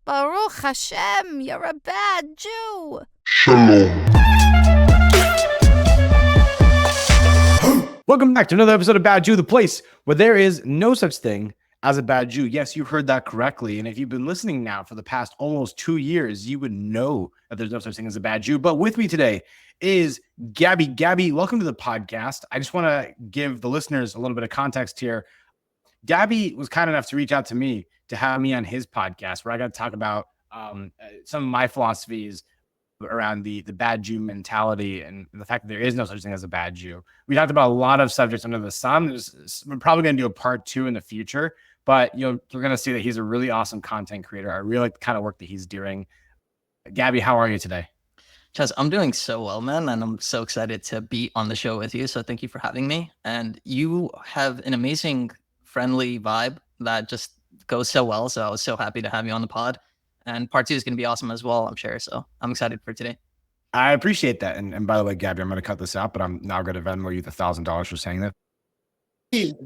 Baruch Hashem, you're a bad Jew. Shalom. Welcome back to another episode of Bad Jew, the place where there is no such thing as a bad Jew. Yes, you heard that correctly. And if you've been listening now for the past almost 2 years, you would know that there's no such thing as a bad Jew. But with me today is Gabi. Gabi, welcome to the podcast. I just want to give the listeners a little bit of context here. Gabi was kind enough to reach out to me to have me on his podcast where I got to talk about some of my philosophies around the bad Jew mentality and the fact that there is no such thing as a bad Jew. We talked about a lot of subjects under the sun. We're probably going to do a part 2 in the future, but you're going to see that he's a really awesome content creator. I really like the kind of work that he's doing. Gabi, how are you today? Chaz, I'm doing so well, man, and I'm so excited to be on the show with you. So thank you for having me. And you have an amazing, friendly vibe that just goes so well. So I was so happy to have you on the pod. And part 2 is going to be awesome as well, I'm sure. So I'm excited for today. I appreciate that. And by the way, Gabi, I'm going to cut this out, but I'm now going to Venmo you the $1,000 for saying that.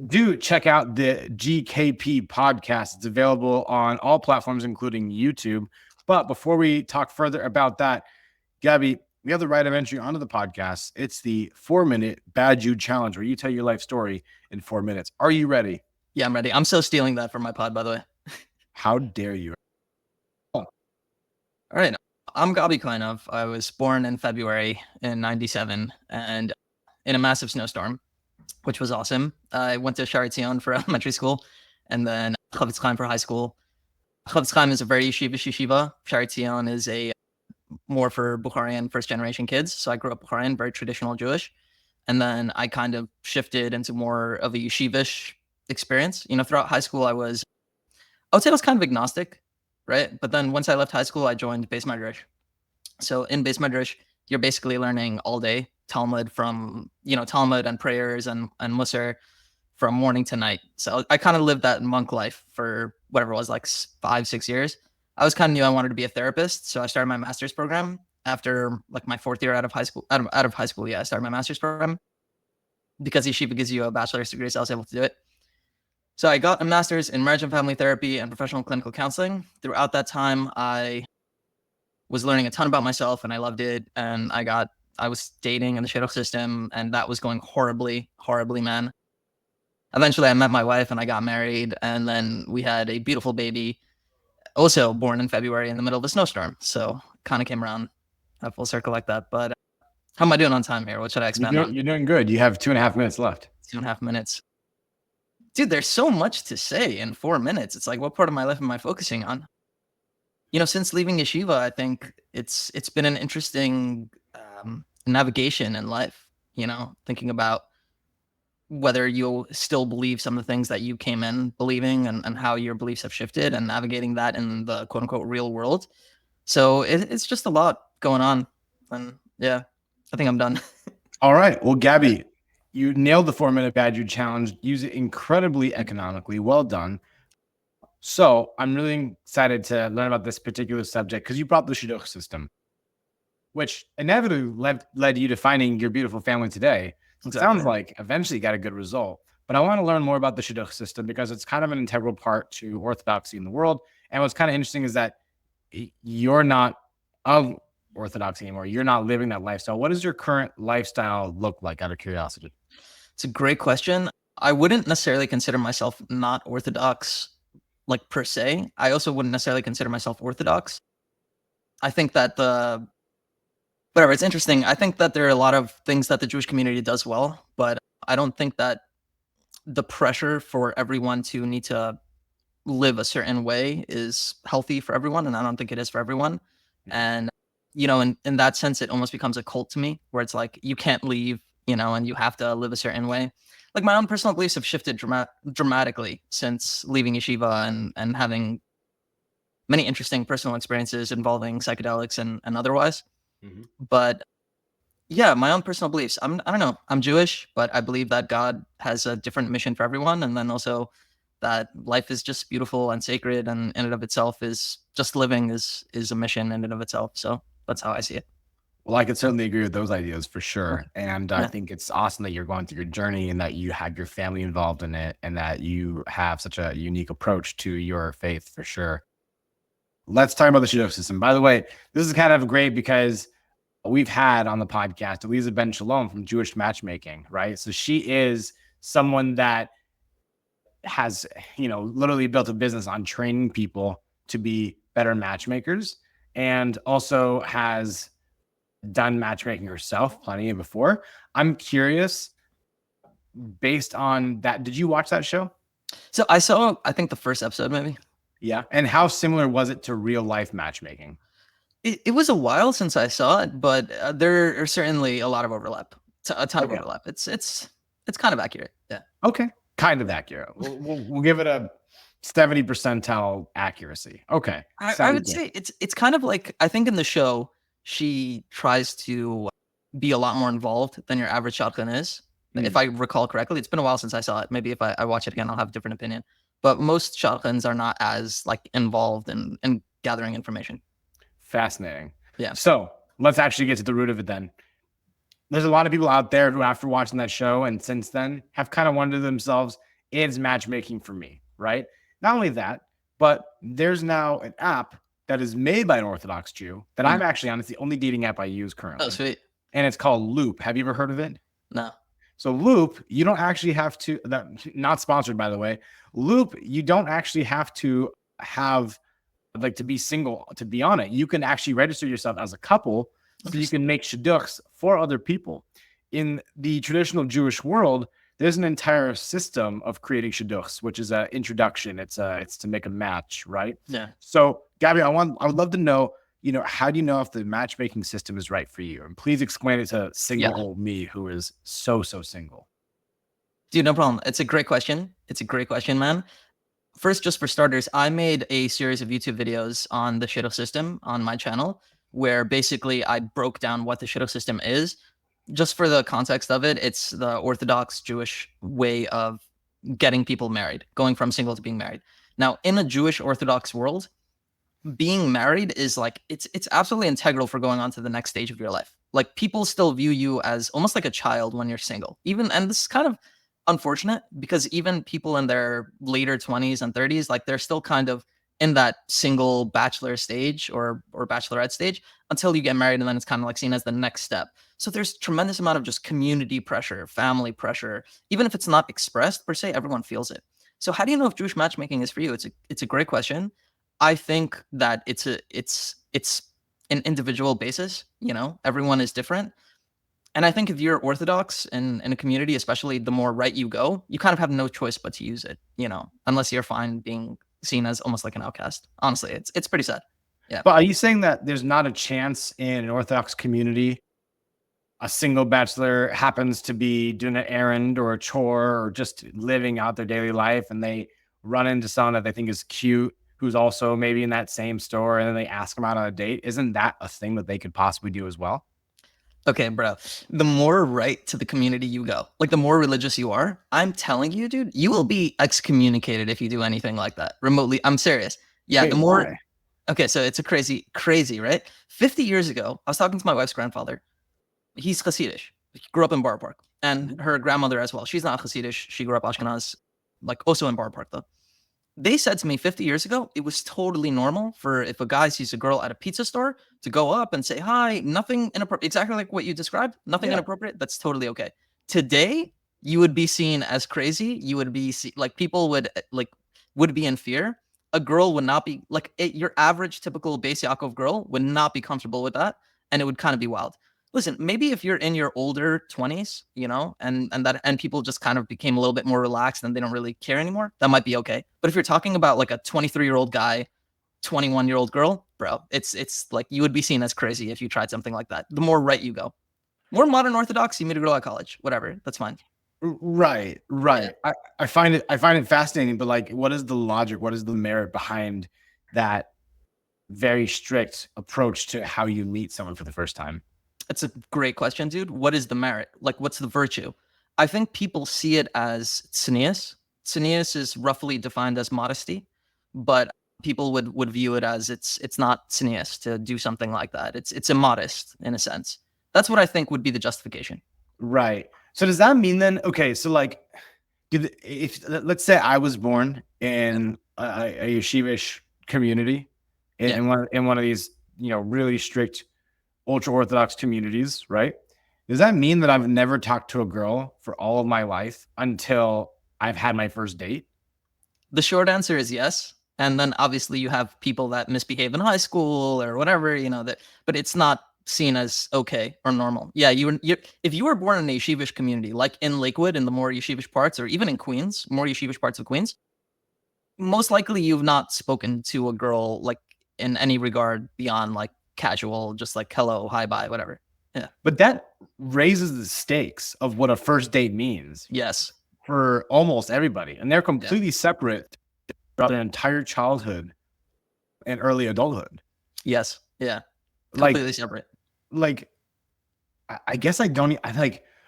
Do check out the GKP podcast. It's available on all platforms, including YouTube. But before we talk further about that, Gabi, we have the right of entry onto the podcast. It's the 4-minute Bad Jew challenge where you tell your life story in 4 minutes. Are you ready? Yeah, I'm ready. I'm so stealing that from my pod, by the way. How dare you? All right. I'm Gabi Koyenov. I was born in February in 97 and in a massive snowstorm, which was awesome. I went to Shari for elementary school and then Chavetz Chaim for high school. Chavetz Chaim is a very yeshiva. Shari is a more for Bukharian first generation kids. So I grew up Bukharian, very traditional Jewish. And then I kind of shifted into more of a yeshivish experience. You know, throughout high school, I would say I was kind of agnostic. Right. But then once I left high school, I joined Beis Medrash. So in Beis Medrash, you're basically learning all day Talmud from, Talmud and prayers and Musar from morning to night. So I kind of lived that monk life for whatever it was, like 5-6 years. I was kind of knew I wanted to be a therapist. So I started my master's program after like my 4th year out of high school. Yeah, I started my master's program because yeshiva gives you a bachelor's degree. So I was able to do it. So I got a master's in marriage and family therapy and professional clinical counseling. Throughout that time, I was learning a ton about myself and I loved it. And I was dating in the shidduch system and that was going horribly, man. Eventually I met my wife and I got married and then we had a beautiful baby, also born in February in the middle of a snowstorm. So kind of came around a full circle like that. But how am I doing on time here? What should I expand on? You're doing good. You have 2.5 minutes left. 2.5 minutes. Dude, there's so much to say in 4 minutes. It's like, what part of my life am I focusing on? Since leaving yeshiva, I think it's been an interesting navigation in life, thinking about whether you'll still believe some of the things that you came in believing and how your beliefs have shifted and navigating that in the quote unquote real world. So it's just a lot going on. And yeah, I think I'm done. All right. Well, Gabi, you nailed the 4-minute Bad Jew challenge. Use it incredibly economically. Well done. So I'm really excited to learn about this particular subject because you brought the shidduch system, which inevitably led you to finding your beautiful family today. Exactly. It sounds like eventually you got a good result. But I want to learn more about the shidduch system because it's kind of an integral part to orthodoxy in the world. And what's kind of interesting is that you're not of orthodoxy anymore. You're not living that lifestyle. What does your current lifestyle look like, out of curiosity? It's a great question. I wouldn't necessarily consider myself not orthodox, like per se. I also wouldn't necessarily consider myself orthodox. I think that it's interesting. I think that there are a lot of things that the Jewish community does well, but I don't think that the pressure for everyone to need to live a certain way is healthy for everyone. And I don't think it is for everyone. And in that sense, it almost becomes a cult to me where it's like, you can't leave, and you have to live a certain way. Like my own personal beliefs have shifted dramatically since leaving yeshiva and having many interesting personal experiences involving psychedelics and otherwise. Mm-hmm. But yeah, my own personal beliefs. I don't know. I'm Jewish, but I believe that God has a different mission for everyone. And then also that life is just beautiful and sacred and in and of itself is just living is a mission in and of itself. So that's how I see it. Well, I could certainly agree with those ideas for sure. And I think it's awesome that you're going through your journey and that you had your family involved in it and that you have such a unique approach to your faith for sure. let's talk about the shidduch system. By the way, this is kind of great because we've had on the podcast Elisa Ben Shalom from Jewish Matchmaking, right? So she is someone that has, literally built a business on training people to be better matchmakers, and also has done matchmaking herself plenty before. I'm curious, based on that, did you watch that show? So I saw, I think the first episode maybe. Yeah. And how similar was it to real life matchmaking? It was a while since I saw it, but there are certainly a lot of overlap. A ton of overlap. It's kind of accurate. Yeah. Okay. Kind of accurate. We'll give it a 70 percentile accuracy. Okay. I would say it's kind of like, I think in the show, she tries to be a lot more involved than your average shotgun is. If I recall correctly, it's been a while since I saw it. Maybe if I watch it again, I'll have a different opinion. But most shotguns are not as like involved in gathering information. Fascinating. Yeah. So let's actually get to the root of it then. There's a lot of people out there who, after watching that show and since then, have kind of wondered to themselves, is matchmaking for me, right? Not only that, but there's now an app that is made by an Orthodox Jew that I'm actually on. It's the only dating app I use currently. Oh, sweet. And it's called Loop. Have you ever heard of it? No. So Loop, you don't actually have to, not sponsored, by the way. Loop, you don't actually have to have, like, to be single to be on it. You can actually register yourself as a couple, so you can make shidduchs for other people. In the traditional Jewish world, there's an entire system of creating shidduchs, which is an introduction. It's to make a match, right? Yeah. So Gabi, I would love to know, how do you know if the matchmaking system is right for you? And please explain it to single old me, who is so single. Dude, no problem. It's a great question. It's a great question, man. First, just for starters, I made a series of YouTube videos on the shidduch system on my channel, where basically I broke down what the shidduch system is. Just for the context of it, it's the Orthodox Jewish way of getting people married, going from single to being married. Now, in a Jewish Orthodox world, being married is like, it's absolutely integral for going on to the next stage of your life. Like, people still view you as almost like a child when you're single. And this is kind of unfortunate, because even people in their later 20s and 30s, like, they're still kind of in that single bachelor stage or bachelorette stage until you get married, and then it's kind of like seen as the next step. So there's tremendous amount of just community pressure, family pressure. Even if it's not expressed per se, everyone feels it. So how do you know if Jewish matchmaking is for you? It's a great question. I think that it's an individual basis. Everyone is different. And I think if you're Orthodox in a community, especially the more right you go, you kind of have no choice but to use it, unless you're fine being seen as almost like an outcast. Honestly, it's pretty sad. Yeah. But are you saying that there's not a chance in an Orthodox community a single bachelor happens to be doing an errand or a chore or just living out their daily life, and they run into someone that they think is cute, who's also maybe in that same store, and then they ask them out on a date? Isn't that a thing that they could possibly do as well? Okay, bro. The more right to the community you go, like the more religious you are, I'm telling you, dude, you will be excommunicated if you do anything like that remotely. I'm serious. Yeah, Wait, the more. why? Okay, so it's a crazy, right? 50 years ago, I was talking to my wife's grandfather. He's Hasidic. He grew up in Borough Park, and her grandmother as well. She's not Hasidic. She grew up Ashkenaz, like also in Borough Park though. They said to me 50 years ago, it was totally normal for if a guy sees a girl at a pizza store to go up and say, hi, nothing inappropriate. Exactly like what you described, nothing inappropriate. That's totally okay. Today, you would be seen as crazy. You would be like, people would be in fear. A girl would not be like your average typical Beis Yaakov girl would not be comfortable with that. And it would kind of be wild. Listen, maybe if you're in your older 20s, and people just kind of became a little bit more relaxed and they don't really care anymore, that might be okay. But if you're talking about like a 23-year-old guy, 21-year-old girl, bro, it's like you would be seen as crazy if you tried something like that. The more right you go. More modern Orthodox, you meet a girl at college, whatever, that's fine. Right. Yeah. I find it fascinating, but like, what is the logic? What is the merit behind that very strict approach to how you meet someone for the first time? It's a great question, dude. What is the merit? Like, what's the virtue? I think people see it as tznius. Tznius is roughly defined as modesty, but people would view it as it's not tznius to do something like that. It's immodest in a sense. That's what I think would be the justification. Right. So does that mean then, okay, so like, if let's say I was born in a yeshivish community, in one of these, really strict ultra Orthodox communities, right? Does that mean that I've never talked to a girl for all of my life until I've had my first date? The short answer is yes. And then obviously you have people that misbehave in high school or whatever, but it's not seen as okay or normal. Yeah, if you were born in a yeshivish community, like in Lakewood, in the more yeshivish parts, or even in Queens, more yeshivish parts of Queens, most likely you've not spoken to a girl like in any regard beyond like casual, just like hello, hi, bye, whatever. Yeah. But that raises the stakes of what a first date means. Yes. For almost everybody. And they're completely separate throughout their entire childhood and early adulthood. Yes. Yeah. Completely separate. Like, I guess I don't.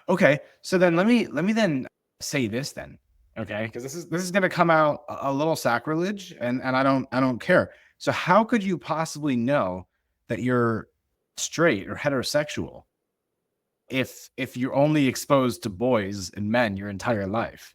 Okay. So then let me then say this then. Okay, because this is going to come out a little sacrilege, and I don't care. So how could you possibly know that you're straight or heterosexual if you're only exposed to boys and men your entire life?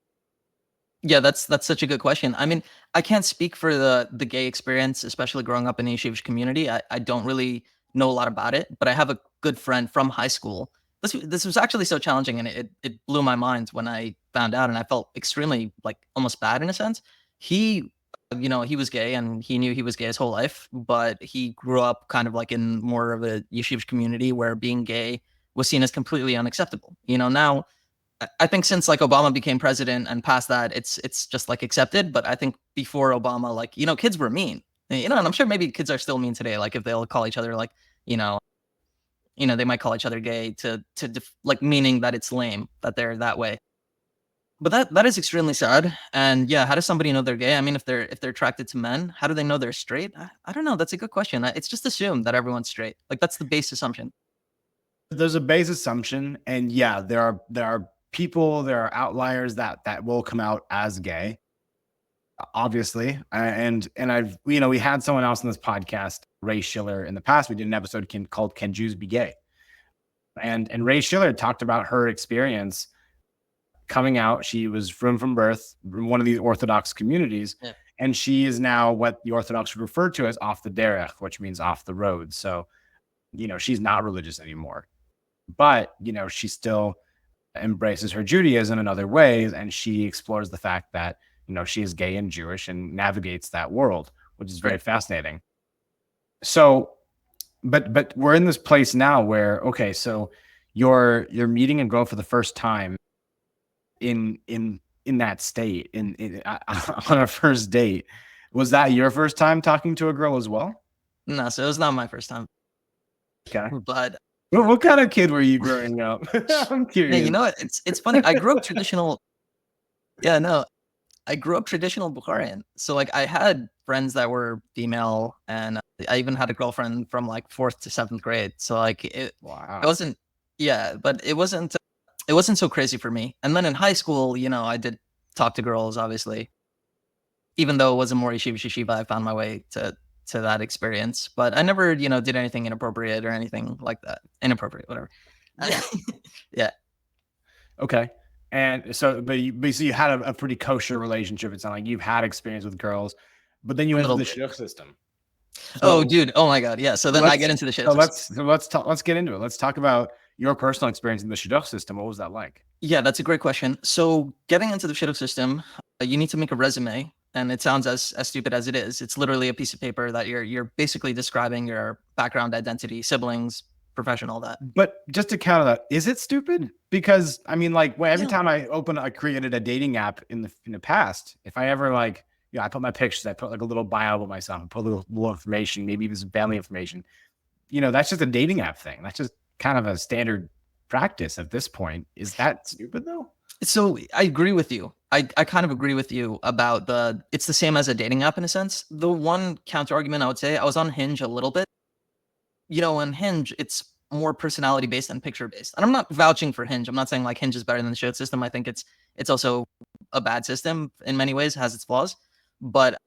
Yeah, that's such a good question. I mean, I can't speak for the gay experience, especially growing up in the yeshivish community. I don't really know a lot about it, but I have a good friend from high school. This was actually so challenging, and it blew my mind when I found out, and I felt extremely like almost bad in a sense. He, he was gay, and he knew he was gay his whole life, but he grew up kind of like in more of a yeshivish community where being gay was seen as completely unacceptable. Now I think since like Obama became president and past that, it's just like accepted. But I think before Obama, like, kids were mean, and I'm sure maybe kids are still mean today. Like if they'll call each other like, they might call each other gay to like meaning that it's lame that they're that way. But that is extremely sad. And yeah, how does somebody know they're gay? I mean, if they're attracted to men, how do they know they're straight? I don't know. That's a good question. It's just assumed that everyone's straight. Like that's the base assumption. There's a base assumption, and yeah, there are people, there are outliers that will come out as gay, obviously. And I've we had someone else in this podcast, Ray Schiller, in the past. We did an episode called "Can Jews Be Gay?" And Ray Schiller talked about her experience coming out. She was from birth in one of these Orthodox communities, and she is now what the Orthodox would refer to as off the derech, which means off the road. So she's not religious anymore, but she still embraces her Judaism in other ways, and she explores the fact that she is gay and Jewish and navigates that world, which is very fascinating. So but we're in this place now where, okay, so you're meeting a girl for the first time in that state on a first date. Was that your first time talking to a girl as well? No, so it was not my first time. Okay. But what kind of kid were you growing up? I'm curious. Yeah, you know what? It's funny. I grew up traditional. Yeah, no, I grew up traditional Bukharian. So like I had friends that were female, and I even had a girlfriend from like 4th to 7th grade. So like it wasn't, yeah, but it wasn't so crazy for me. And then in high school, I did talk to girls, obviously, even though it was a more yeshiva, I found my way to that experience, but I never, did anything inappropriate or anything like that. Inappropriate, whatever. Yeah. Yeah. Okay. And so, but you had a pretty kosher relationship. It's not like you've had experience with girls, but then you went to the shidduch system. So, dude. Oh my God. Yeah. So then I get into the shidduch system. Let's get into it. Let's talk about your personal experience in the shidduch system. What was that like? Yeah, that's a great question. So getting into the shidduch system, you need to make a resume. And it sounds as stupid as it is. It's literally a piece of paper that you're basically describing your background, identity, siblings, profession, all that. But just to counter that, is it stupid? Because I mean, like, every time I created a dating app in the past, if I ever I put my pictures, I put like a little bio about myself, I put a little information, maybe even some family information. That's just a dating app thing. That's just kind of a standard practice at this point. Is that stupid though? So I agree with you. I kind of agree with you about it's the same as a dating app in a sense. The one counter argument I would say, I was on Hinge a little bit. On Hinge, it's more personality based than picture based. And I'm not vouching for Hinge. I'm not saying like Hinge is better than the shidduch system. I think it's also a bad system in many ways, has its flaws. But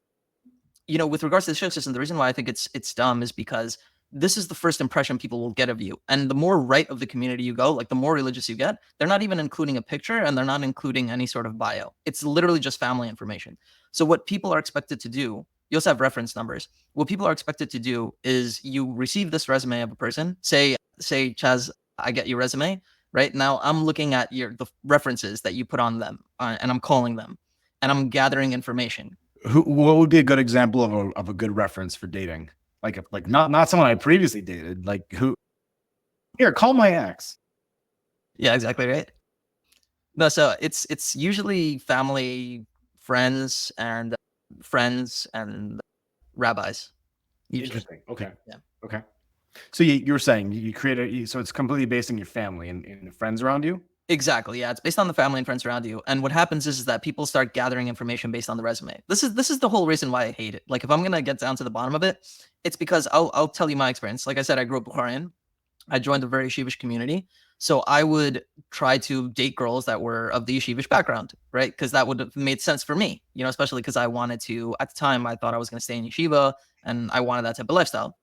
with regards to the shidduch system, the reason why I think it's dumb is because this is the first impression people will get of you. And the more right of the community you go, like the more religious you get, they're not even including a picture and they're not including any sort of bio. It's literally just family information. So what people are expected to do You also have reference numbers. What people are expected to do is you receive this resume of a person. Say Chaz, I get your resume. Right now, I'm looking at the references that you put on them, and I'm calling them, and I'm gathering information. What would be a good example of a good reference for dating? Like not someone I previously dated. Like who? Here, call my ex. Yeah, exactly right. No, so it's usually family, friends, and rabbis. Usually. Interesting. Okay. Yeah. Okay. So you were saying you create so it's completely based on your family and friends around you? Exactly. Yeah, it's based on the family and friends around you. And what happens is that people start gathering information based on the resume. This is the whole reason why I hate it. Like if I'm gonna get down to the bottom of it, it's because I'll tell you my experience. Like I said, I grew up Bukharian. I joined a very yeshivish community. So I would try to date girls that were of the yeshivish background, right? Because that would have made sense for me, especially because I wanted to, at the time, I thought I was going to stay in yeshiva and I wanted that type of lifestyle.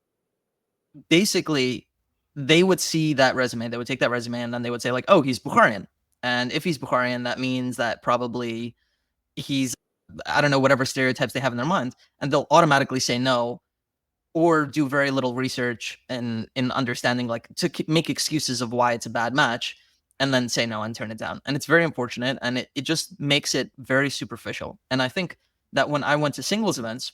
Basically, they would see that resume, they would take that resume and then they would say like, oh, he's Bukharian. And if he's Bukharian, that means that probably he's, I don't know, whatever stereotypes they have in their mind. And they'll automatically say no, or do very little research and in understanding, like to make excuses of why it's a bad match and then say no and turn it down. And it's very unfortunate. And it just makes it very superficial. And I think that when I went to singles events,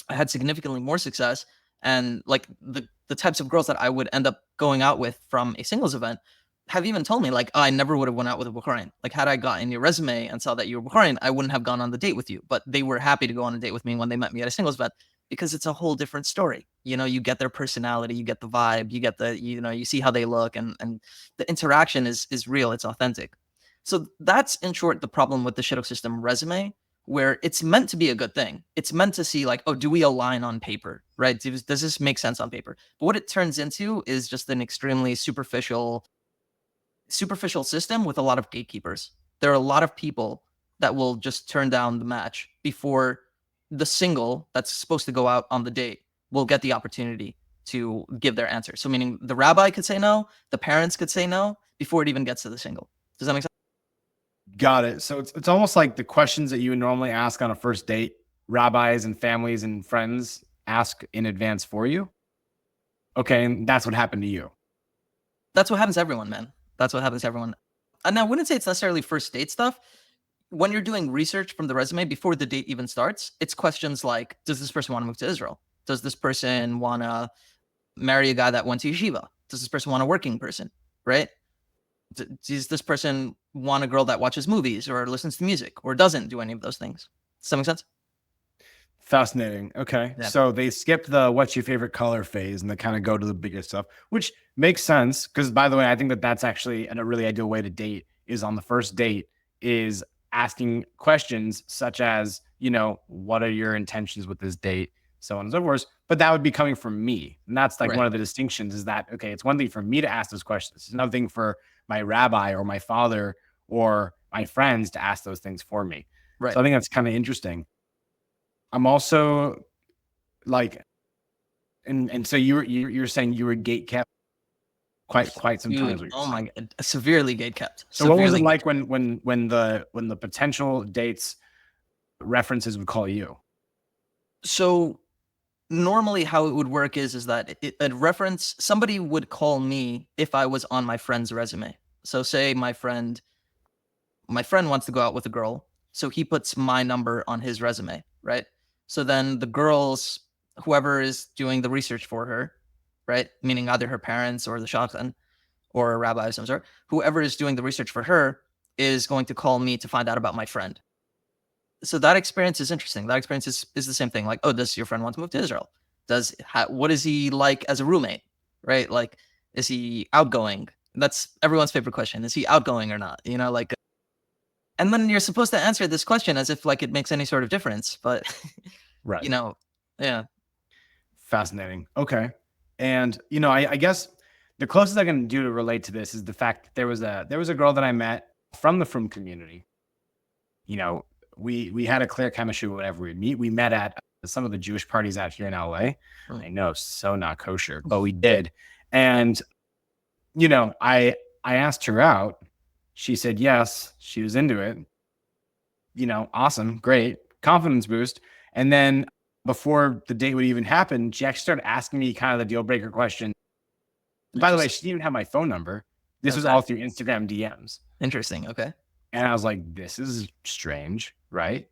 I had significantly more success. And like the types of girls that I would end up going out with from a singles event have even told me like, oh, I never would have went out with a Bukharian. Like had I gotten your resume and saw that you were Bukharian, I wouldn't have gone on the date with you. But they were happy to go on a date with me when they met me at a singles event, because it's a whole different story. You get their personality, you get the vibe, you get you see how they look, and the interaction is real, it's authentic. So that's in short the problem with the shidduch system resume, where it's meant to be a good thing. It's meant to see like, oh, do we align on paper, right? Does this make sense on paper? But what it turns into is just an extremely superficial system with a lot of gatekeepers. There are a lot of people that will just turn down the match before the single that's supposed to go out on the date will get the opportunity to give their answer. So meaning the rabbi could say no, the parents could say no before it even gets to the single. Does that make sense? Got it. So it's almost like the questions that you would normally ask on a first date, rabbis and families and friends ask in advance for you. Okay, and that's what happened to you. That's what happens to everyone, man. That's what happens to everyone. And I wouldn't say it's necessarily first date stuff. When you're doing research from the resume before the date even starts, it's questions like, does this person want to move to Israel? Does this person want to marry a guy that went to yeshiva? Does this person want a working person, right? Does this person want a girl that watches movies or listens to music or doesn't do any of those things? Does that make sense? Fascinating. Okay. Yeah. So they skip the what's your favorite color phase and they kind of go to the bigger stuff, which makes sense. Because by the way, I think that that's actually a really ideal way to date is on the first date is asking questions such as, what are your intentions with this date? So on and so forth. But that would be coming from me. And that's like one of the distinctions is that, okay, it's one thing for me to ask those questions. It's another thing for my rabbi or my father or my friends to ask those things for me. Right. So I think that's kind of interesting. I'm also like, and so you're saying you were gate kept quite some time. Oh my God, severely gate kept. So what was it like when the potential dates references would call you? So normally how it would work is that a reference, somebody would call me if I was on my friend's resume. So say my friend wants to go out with a girl, so he puts my number on his resume, right? So then the girls, whoever is doing the research for her, right? Meaning either her parents or the shadchan or a rabbi of some sort, whoever is doing the research for her is going to call me to find out about my friend. So that experience is interesting. That experience is the same thing. Like, oh, does your friend want to move to Israel? What is he like as a roommate, right? Like, is he outgoing? That's everyone's favorite question. Is he outgoing or not? And then you're supposed to answer this question as if like it makes any sort of difference, but right. Yeah. Fascinating. Okay. And I guess the closest I can do to relate to this is the fact that there was a girl that I met from the Frum community. We had a clear chemistry whenever we'd meet. We met at some of the Jewish parties out here in LA. I know, so not kosher, but we did. And I asked her out. She said yes. She was into it. Awesome, great, confidence boost. And then before the date would even happen, she actually started asking me kind of the deal breaker question. By the way, she didn't even have my phone number. This was all through Instagram DMs. Interesting. Okay. And I was like, this is strange, right?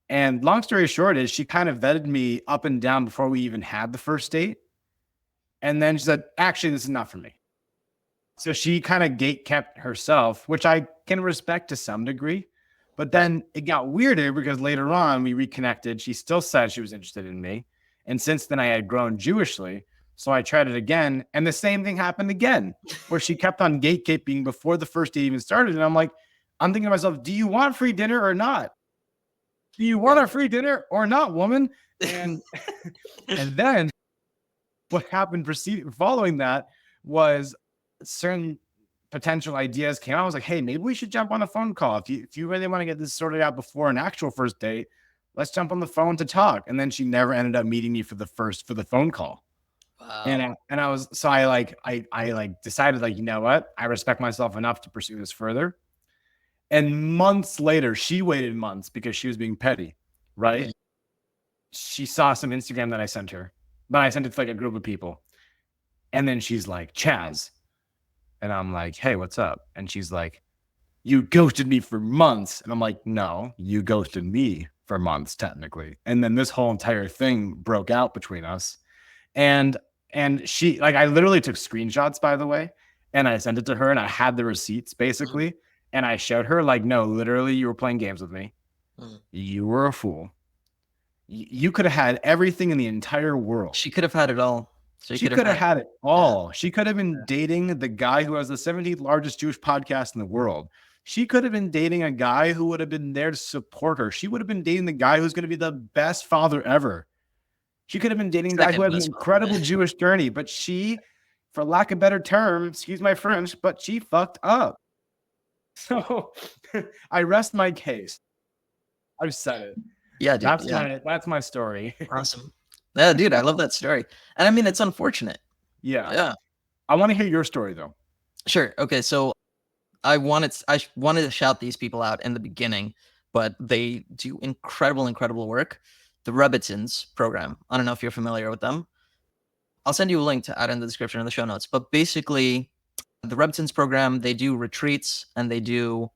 And long story short is she kind of vetted me up and down before we even had the first date. And then she said, actually, this is not for me. So she kind of gate kept herself, which I can respect to some degree. But then it got weirder because later on we reconnected. She still said she was interested in me. And since then I had grown Jewishly. So I tried it again. And the same thing happened again, where she kept on gatekeeping before the first date even started. And I'm like, I'm thinking to myself, do you want free dinner or not? Do you want a free dinner or not, woman? And and then what happened following that was certain potential ideas came out. I was like, hey, maybe we should jump on a phone call. If you really want to get this sorted out before an actual first date, let's jump on the phone to talk. And then she never ended up meeting me for the phone call. Wow. And I decided, like, you know what? I respect myself enough to pursue this further. And months later, she waited months because she was being petty, right? She saw some Instagram that I sent her, but I sent it to like a group of people. And then she's like, Chaz. And I'm like, hey, what's up? And she's like, you ghosted me for months. And I'm like, no, you ghosted me for months, technically. And then this whole entire thing broke out between us. And she, like, I literally took screenshots, by the way, and I sent it to her and I had the receipts basically. And I showed her, like, no, literally, you were playing games with me. You were a fool. You could have had everything in the entire world. She could have had it all. She could have had it all. Yeah. She could have been dating the guy who has the 17th largest Jewish podcast in the world. She could have been dating a guy who would have been there to support her. She would have been dating the guy who's going to be the best father ever. She could have been dating a guy who has an incredible Jewish journey, but she, for lack of a better term, excuse my French, but she fucked up. So I rest my case. I've said it. Yeah, dude. That's my story. Awesome. Yeah, dude, I love that story. And I mean, it's unfortunate. Yeah. I want to hear your story though. Sure. Okay. So I wanted to shout these people out in the beginning, but they do incredible work. The Rebbitzins program. I don't know if you're familiar with them. I'll send you a link to add in the description of the show notes. But basically, the Rebbitzins program, they do retreats and they do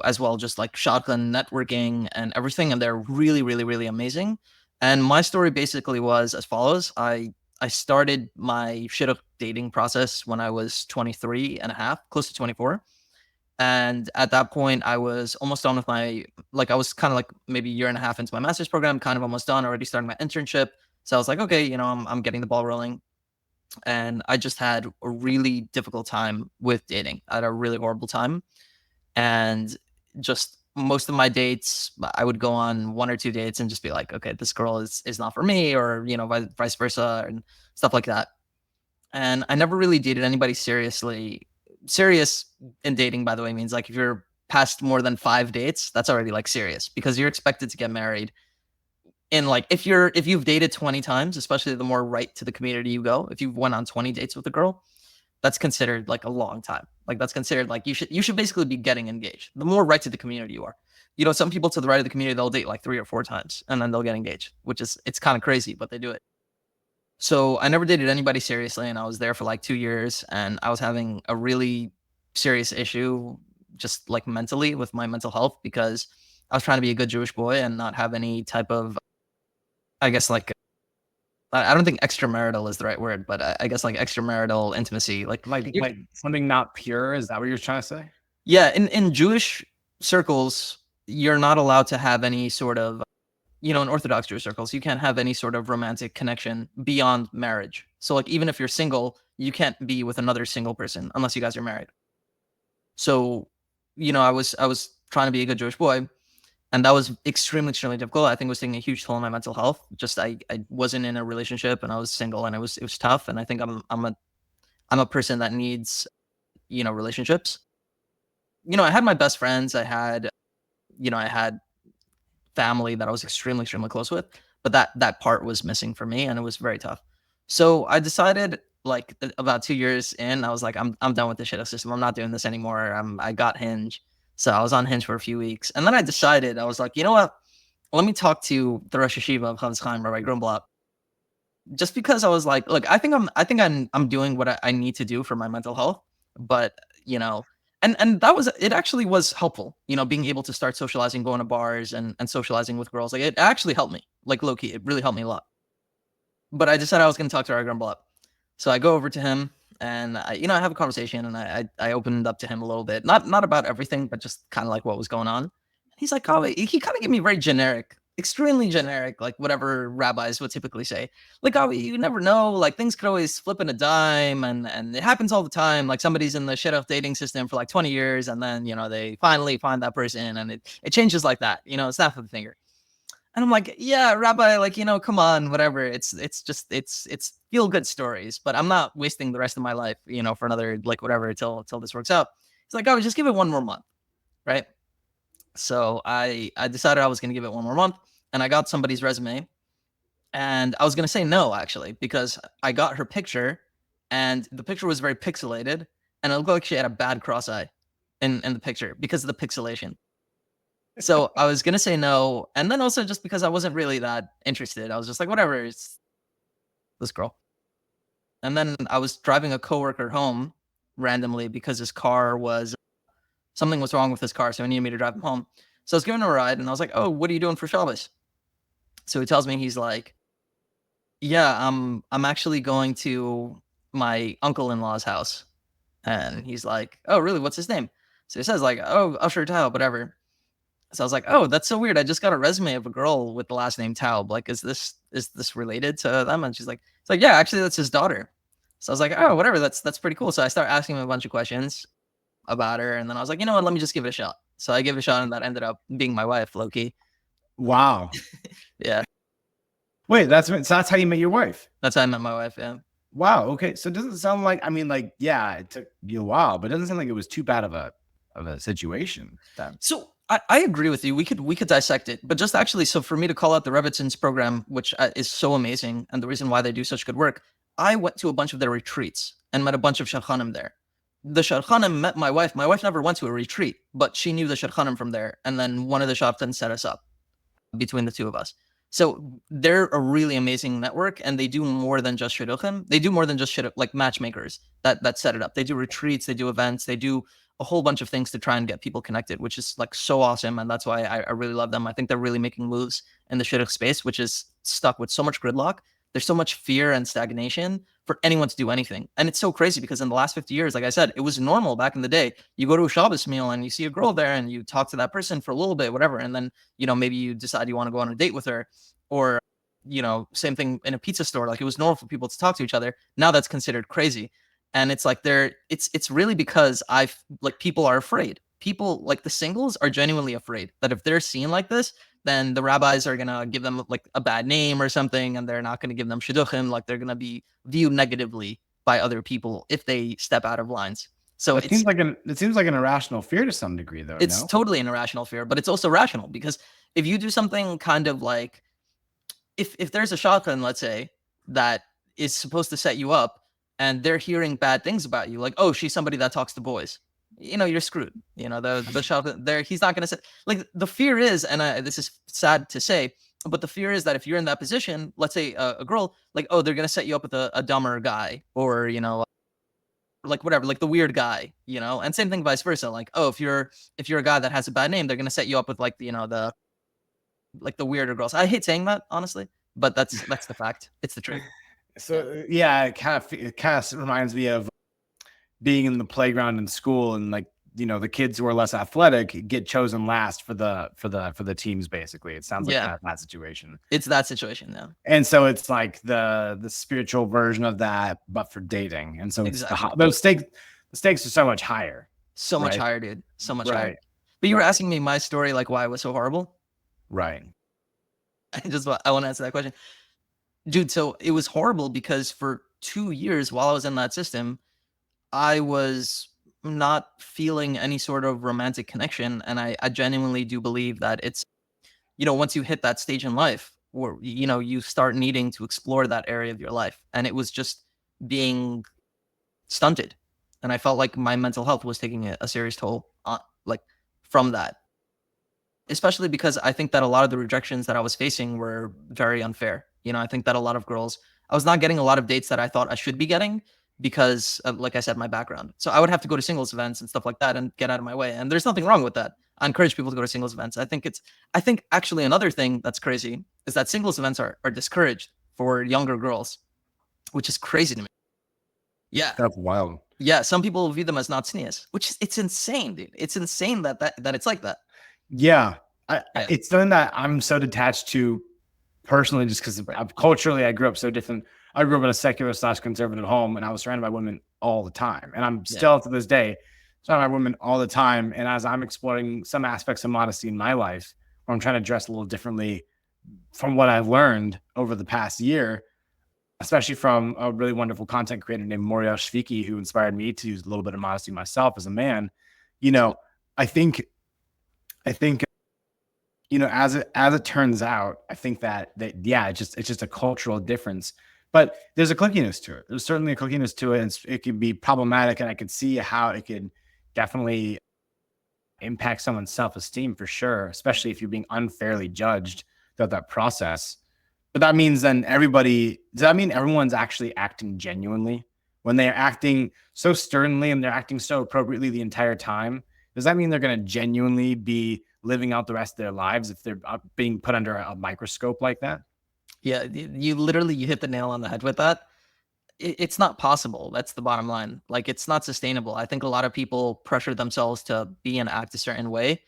as well just like shotgun networking and everything, and they're really amazing. And my story basically was as follows. I started my shidduch dating process when I was 23 and a half, close to 24. And at that point, I was almost done with I was kind of like maybe a year and a half into my master's program, kind of almost done, already starting my internship. So I was like, okay, I'm getting the ball rolling. And I just had a really difficult time with dating. I had a really horrible time. And just most of my dates, I would go on one or two dates and just be like, okay, this girl is not for me, or, vice versa and stuff like that. And I never really dated anybody serious in dating, by the way, means like if you're past more than 5 dates, that's already like serious, because you're expected to get married. And like if you've dated 20 times, especially the more right to the community you go, if you went on 20 dates with a girl, that's considered like a long time. Like that's considered like you should basically be getting engaged. The more right to the community you are. Some people to the right of the community, they'll date like 3 or 4 times and then they'll get engaged, it's kind of crazy, but they do it. So I never dated anybody seriously, and I was there for like 2 years, and I was having a really serious issue just like mentally with my mental health, because I was trying to be a good Jewish boy and not have any type of, I guess, like, I don't think extramarital is the right word, but I guess like extramarital intimacy, like something not pure. Is that what you're trying to say? Yeah. In Jewish circles, you're not allowed to have any sort of, in Orthodox Jewish circles, you can't have any sort of romantic connection beyond marriage. So like, even if you're single, you can't be with another single person unless you guys are married. So, I was trying to be a good Jewish boy, and that was extremely difficult. I think it was taking a huge toll on my mental health. Just I wasn't in a relationship and I was single, and it was tough. And I think I'm a person that needs, relationships. I had my best friends. I had family that I was extremely close with, but that part was missing for me, and it was very tough. So I decided, like, about 2 years in, I was like, I'm done with the shidduch system. I'm not doing this anymore. I got Hinge. So I was on Hinge for a few weeks, and then I decided, I was like, you know what? let me talk to the Rosh Hashiva of Chavetz Chaim, Rabbi Grunblatt, just because I was like, look, I'm doing what I need to do for my mental health, but you know, and that was it. Actually, was helpful. You know, being able to start socializing, going to bars, and socializing with girls, like it actually helped me. Like low key, it really helped me a lot. But I decided I was going to talk to Rabbi Grunblatt, so I go over to him. And I have a conversation, and I opened up to him a little bit, not about everything, but just kind of like what was going on. He's like, oh, he kind of gave me very generic, extremely generic, like whatever rabbis would typically say. Like, oh, you never know, like things could always flip in a dime, and it happens all the time. Like somebody's in the shidduch dating system for like 20 years, and then they finally find that person, and it changes like that. Snap of the finger. And I'm like, yeah, Rabbi, like, come on, whatever. It's feel good stories, but I'm not wasting the rest of my life, for another, like, whatever, till this works out. He's like, oh, just give it one more month. Right. So I decided I was going to give it one more month, and I got somebody's resume, and I was going to say no, actually, because I got her picture, and the picture was very pixelated, and it looked like she had a bad cross eye in the picture because of the pixelation. So I was gonna say no, and then also just because I wasn't really that interested, I was just like, whatever, it's this girl. And then I was driving a coworker home randomly because his car was something was wrong with his car, so he needed me to drive him home. So I was giving him a ride, and I was like, "Oh, what are you doing for Shabbos?" So he tells me, he's like, "Yeah, I'm actually going to my uncle-in-law's house," and he's like, "Oh, really? What's his name?" So he says like, "Oh, Usher Tao, whatever." So I was like, "Oh, that's so weird. I just got a resume of a girl with the last name Taub. Like, is this related to them?" And she's like, "It's like, yeah, actually, that's his daughter." So I was like, "Oh, whatever. That's pretty cool." So I started asking him a bunch of questions about her, and then I was like, "You know what? Let me just give it a shot." So I gave it a shot, and that ended up being my wife, Loki. Wow. Yeah, Wait, so that's how you met your wife? that's how I met my wife. Yeah. Wow. Okay. So it doesn't sound like, I mean, like, yeah, it took you a while, but it doesn't sound like it was too bad of a situation. So I agree with you. We could dissect it, but just actually, so for me to call out the Rebbitzins program, which is so amazing, and the reason why they do such good work, I went to a bunch of their retreats and met a bunch of shadchanim there. The shadchanim met my wife. My wife never went to a retreat, but she knew the shadchanim from there, and then one of the shadchanim set us up between the two of us. So they're a really amazing network, and they do more than just shidduchim. They do more than just shidduch, like matchmakers that set it up. They do retreats, they do events, they do a whole bunch of things to try and get people connected, which is like so awesome. And that's why I really love them. I think they're really making moves in the shidduch space, which is stuck with so much gridlock. There's so much fear and stagnation for anyone to do anything. And it's so crazy because in the last 50 years, like I said, it was normal back in the day. You go to a Shabbos meal and you see a girl there and you talk to that person for a little bit, whatever. And then, maybe you decide you want to go on a date with her, or, same thing in a pizza store. Like it was normal for people to talk to each other. Now that's considered crazy. And it's like it's really because people are afraid. People, like the singles, are genuinely afraid that if they're seen like this, then the rabbis are gonna give them like a bad name or something, and they're not gonna give them shidduchim. Like they're gonna be viewed negatively by other people if they step out of lines. So it seems like an irrational fear to some degree, though. It's totally an irrational fear, but it's also rational, because if you do something kind of like, if there's a shotgun, let's say, that is supposed to set you up, and they're hearing bad things about you, like, oh, she's somebody that talks to boys, you're screwed. The shotgun there, he's not going to say, like, the fear is, and this is sad to say, but the fear is that if you're in that position, let's say a girl, like, oh, they're going to set you up with a dumber guy, or, like whatever, like the weird guy, and same thing vice versa. Like, oh, if you're a guy that has a bad name, they're going to set you up with like, the weirder girls. I hate saying that, honestly, but that's the fact. It's the truth. So yeah, it kind of reminds me of being in the playground in school, and like, the kids who are less athletic get chosen last for the teams. Basically, it sounds like that situation. It's that situation now. And so it's like the spiritual version of that, but for dating. And so exactly. The stakes are so much higher. So much higher, dude. So much higher. But you were asking me my story, like why it was so horrible. Right. I want to answer that question. Dude, so it was horrible because for 2 years while I was in that system, I was not feeling any sort of romantic connection. And I genuinely do believe that it's, once you hit that stage in life where, you start needing to explore that area of your life. And it was just being stunted. And I felt like my mental health was taking a serious toll from that. especially because I think that a lot of the rejections that I was facing were very unfair. I think that a lot of girls, I was not getting a lot of dates that I thought I should be getting because of, like I said, my background. So I would have to go to singles events and stuff like that and get out of my way. And there's nothing wrong with that. I encourage people to go to singles events. I think actually another thing that's crazy is that singles events are discouraged for younger girls, which is crazy to me. Yeah. That's wild. Yeah. Some people view them as not tznius, which is, it's insane, dude. It's insane that it's like that. Yeah. Yeah. It's something that I'm so detached to personally, just because culturally I grew up so different. I grew up in a secular / conservative home, and I was surrounded by women all the time. And I'm still to this day surrounded by women all the time. And as I'm exploring some aspects of modesty in my life, where I'm trying to dress a little differently from what I've learned over the past year, especially from a really wonderful content creator named Moriel Shviki, who inspired me to use a little bit of modesty myself as a man. I think as it turns out, I think that yeah, it's just a cultural difference. But there's a clickiness to it. There's certainly a clickiness to it, and it can be problematic, and I could see how it could definitely impact someone's self-esteem for sure, especially if you're being unfairly judged throughout that process. But that means then does that mean everyone's actually acting genuinely when they're acting so sternly and they're acting so appropriately the entire time? Does that mean they're going to genuinely be living out the rest of their lives if they're being put under a microscope like that? Yeah, you literally hit the nail on the head with that. It's not possible. That's the bottom line. Like, it's not sustainable. I think a lot of people pressure themselves to be and act a certain way.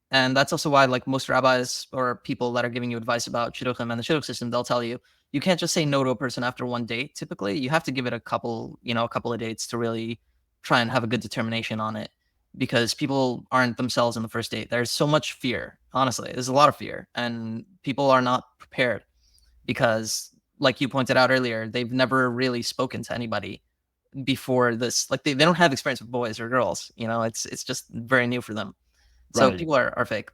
And that's also why, like, most rabbis or people that are giving you advice about shidduchim and the shidduch system, they'll tell you, you can't just say no to a person after one date. Typically, you have to give it a couple of dates to really try and have a good determination on it, because people aren't themselves in the first date. There's so much fear. Honestly, there's a lot of fear, and people are not prepared because, like you pointed out earlier, they've never really spoken to anybody before this. Like, they don't have experience with boys or girls. It's just very new for them. So Right. people are fake.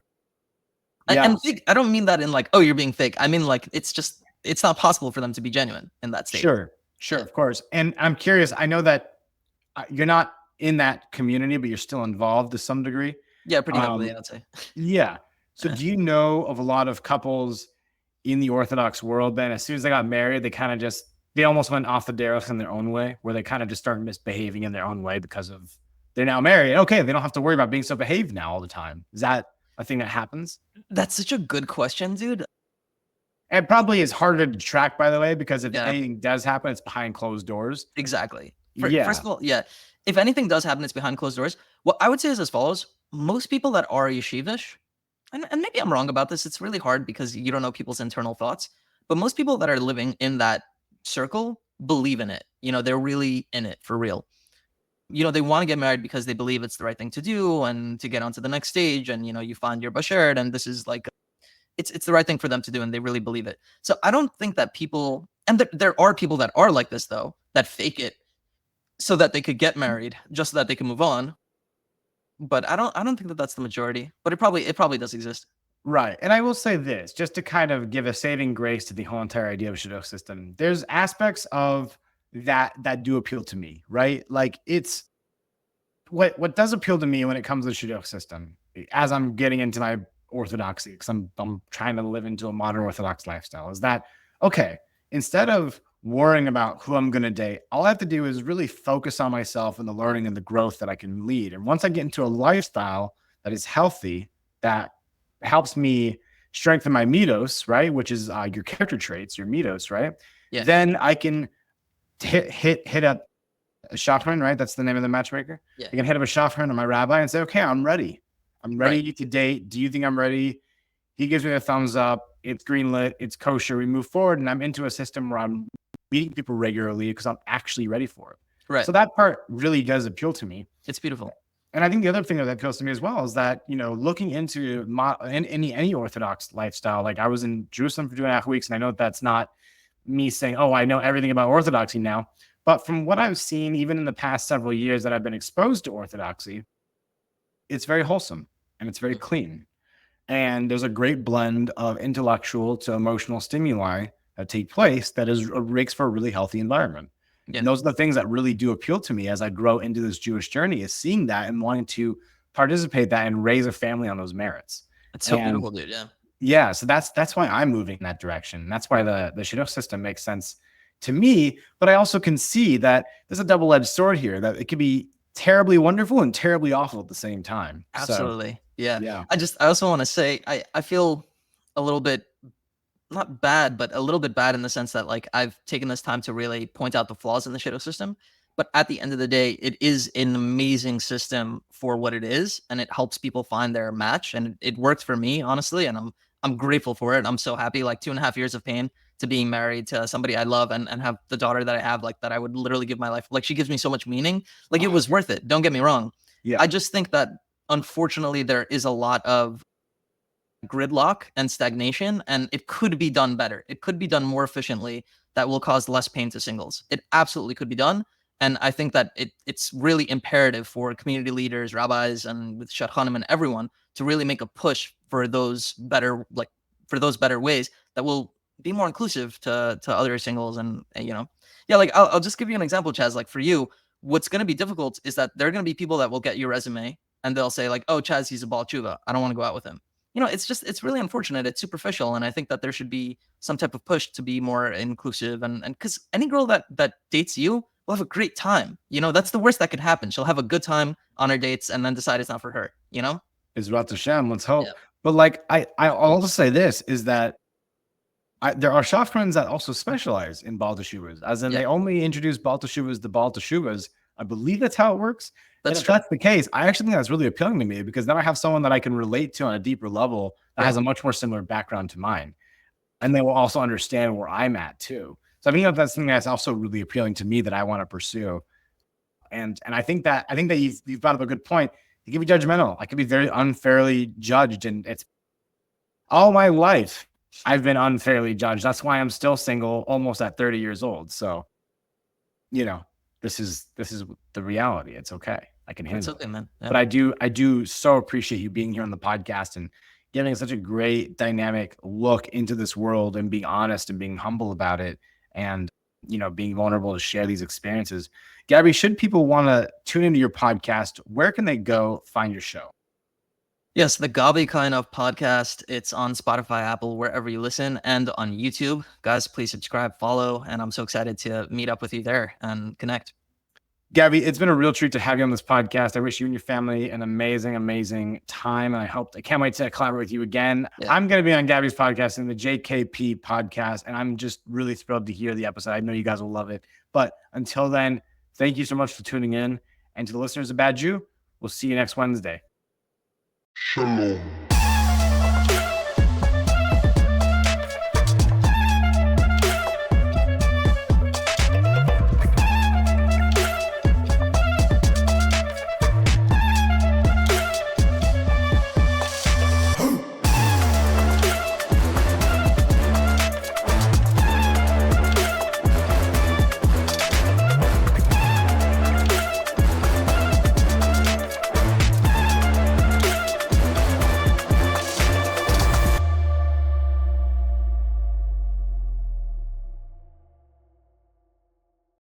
Yeah. And fake, I don't mean that in like, oh, you're being fake. I mean, like, it's not possible for them to be genuine in that state. Sure, of course. And I'm curious, I know that you're not in that community, but you're still involved to some degree. Yeah, pretty heavily, I'd say. Yeah. So do you know of a lot of couples in the Orthodox world, then as soon as they got married, they almost went off the rails in their own way, where they kind of just started misbehaving in their own way because of they're now married. Okay, they don't have to worry about being so behaved now all the time. Is that a thing that happens? That's such a good question, dude. It probably is harder to track, by the way, because if Yeah. anything does happen, it's behind closed doors. Exactly. Yeah. First of all, yeah, if anything does happen, it's behind closed doors. What I would say is as follows: most people that are yeshivish, and maybe I'm wrong about this. It's really hard because you don't know people's internal thoughts. But most people that are living in that circle believe in it. They're really in it for real. They want to get married because they believe it's the right thing to do and to get onto the next stage. And, you find your bashert, and this is like, it's the right thing for them to do. And they really believe it. So I don't think that people, and there are people that are like this, though, that fake it so that they could get married, just so that they can move on. But I don't think that that's the majority, but it probably does exist. Right. And I will say this, just to kind of give a saving grace to the whole entire idea of shidduch system. There's aspects of that do appeal to me, right? Like, it's what does appeal to me when it comes to the shidduch system, as I'm getting into my orthodoxy, because I'm trying to live into a modern Orthodox lifestyle, is that, okay, instead of worrying about who I'm going to date, all I have to do is really focus on myself and the learning and the growth that I can lead. And once I get into a lifestyle that is healthy, that helps me strengthen my mitos, right? Which is your character traits, your mitos, right? Yeah. Then I can hit up a shafran, right? That's the name of the matchmaker. Yeah. I can hit up a shafran or my rabbi and say, okay, I'm ready. I'm ready to date. Do you think I'm ready? He gives me a thumbs up. It's greenlit. It's kosher. We move forward, and I'm into a system where I'm meeting people regularly because I'm actually ready for it. Right. So that part really does appeal to me. It's beautiful. And I think the other thing that appeals to me as well is that, looking into any Orthodox lifestyle, like I was in Jerusalem for 2.5 weeks, and I know that's not me saying, oh, I know everything about Orthodoxy now. But from what I've seen, even in the past several years that I've been exposed to Orthodoxy, it's very wholesome and it's very clean. And there's a great blend of intellectual to emotional stimuli that take place that makes for a really healthy environment. Yeah. And those are the things that really do appeal to me as I grow into this Jewish journey, is seeing that and wanting to participate that and raise a family on those merits. It's so And beautiful, dude. Yeah. yeah, so that's why I'm moving in that direction. That's why the shidduch system makes sense to me. But I also can see that there's a double-edged sword here, that it could be terribly wonderful and terribly awful at the same time. So Absolutely. Yeah. yeah. I also want to say I feel a little bit not bad, but a little bit bad in the sense that like I've taken this time to really point out the flaws in the shidduch system. But at the end of the day, it is an amazing system for what it is, and it helps people find their match. And it worked for me, honestly, and I'm grateful for it. I'm so happy. Like 2.5 years of pain to being married to somebody I love and have the daughter that I have, like that I would literally give my life. Like she gives me so much meaning. Like it was worth it. Don't get me wrong. Yeah. I just think that unfortunately there is a lot of gridlock and stagnation, and it could be done better. It could be done more efficiently that will cause less pain to singles. It absolutely could be done. And I think that it's really imperative for community leaders, rabbis, and with shadchanim and everyone to really make a push for those better, like for those better ways that will be more inclusive to other singles. And yeah, like I'll just give you an example, Chaz. Like for you, what's going to be difficult is that there are going to be people that will get your resume and they'll say like, oh, Chaz, he's a Baal Tshuva. I don't want to go out with him. It's really unfortunate. It's superficial. And I think that there should be some type of push to be more inclusive. And because any girl that dates you will have a great time. That's the worst that could happen. She'll have a good time on her dates and then decide it's not for her, Izrat Hashem, let's hope. Yeah. But like I'll also say this is that there are shafrans that also specialize in Baal Teshuvas, as in they only introduce Baal Teshuvas to Baal Teshuvas. I believe that's how it works. And if that's the case, I actually think that's really appealing to me, because now I have someone that I can relate to on a deeper level that has a much more similar background to mine. And they will also understand where I'm at too. So I think that's something that's also really appealing to me that I want to pursue. And I think that you've brought up a good point. You can be judgmental. I can be very unfairly judged, and it's all my life I've been unfairly judged. That's why I'm still single, almost at 30 years old. So, this is the reality. It's okay. I can handle It's okay, man. Yeah. But I do so appreciate you being here on the podcast and giving such a great dynamic look into this world and being honest and being humble about it, and being vulnerable to share these experiences. Gabi, should people want to tune into your podcast, where can they go find your show? Yes, the Gabi Koyenov podcast. It's on Spotify, Apple, wherever you listen, and on YouTube. Guys, please subscribe, follow, and I'm so excited to meet up with you there and connect. Gabi, it's been a real treat to have you on this podcast. I wish you and your family an amazing, amazing time. And I can't wait to collaborate with you again. Yeah. I'm going to be on Gabi's podcast in the JKP podcast, and I'm just really thrilled to hear the episode. I know you guys will love it. But until then, thank you so much for tuning in. And to the listeners of Bad Jew, we'll see you next Wednesday. Shalom.